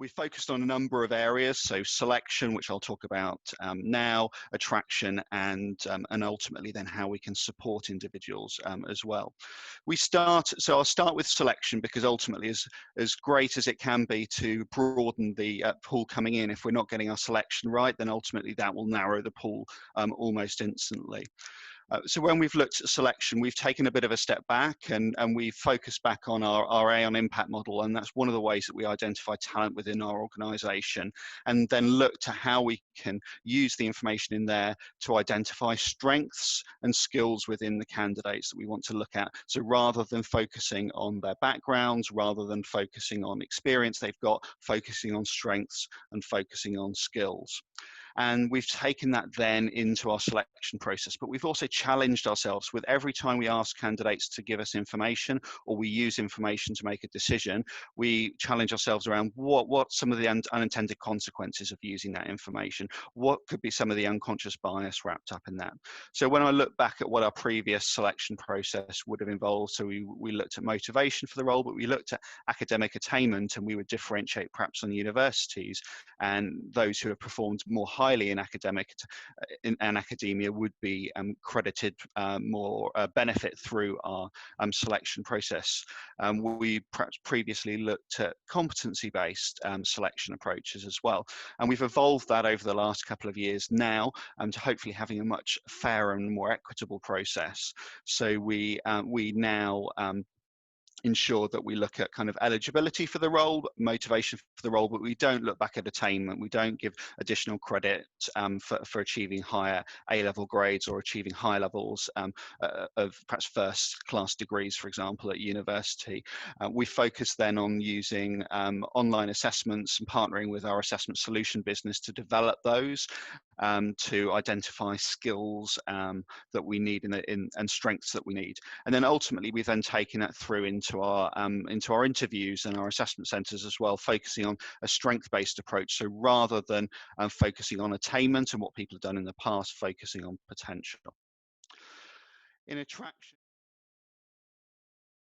We focused on a number of areas, so selection, which I'll talk about now, attraction, and ultimately then how we can support individuals as well. So I'll start with selection, because ultimately, as great as it can be to broaden the pool coming in, if we're not getting our selection right, then ultimately that will narrow the pool almost instantly. So when we've looked at selection, we've taken a bit of a step back, and we've focused back on our Aon impact model, and that's one of the ways that we identify talent within our organisation, and then look to how we can use the information in there to identify strengths and skills within the candidates that we want to look at. So rather than focusing on their backgrounds, rather than focusing on experience they've got, focusing on strengths and focusing on skills. And we've taken that then into our selection process, but we've also challenged ourselves with every time we ask candidates to give us information, or we use information to make a decision, we challenge ourselves around what some of the unintended consequences of using that information, what could be some of the unconscious bias wrapped up in that. So when I look back at what our previous selection process would have involved, so we looked at motivation for the role, but we looked at academic attainment, and we would differentiate perhaps on universities, and those who have performed more highly in academia would be credited more benefit through our selection process. We perhaps previously looked at competency-based selection approaches as well, and we've evolved that over the last couple of years now to hopefully having a much fairer and more equitable process. So we now ensure that we look at kind of eligibility for the role, motivation for the role, but we don't look back at attainment. We don't give additional credit for achieving higher A-level grades or achieving high levels of perhaps first-class degrees, for example, at university. We focus then on using online assessments and partnering with our assessment solution business to develop those, to identify skills that we need and strengths that we need. And then ultimately, we've then taken that through into our interviews and our assessment centres as well, focusing on a strength-based approach. So rather than focusing on attainment and what people have done in the past, focusing on potential. In attraction,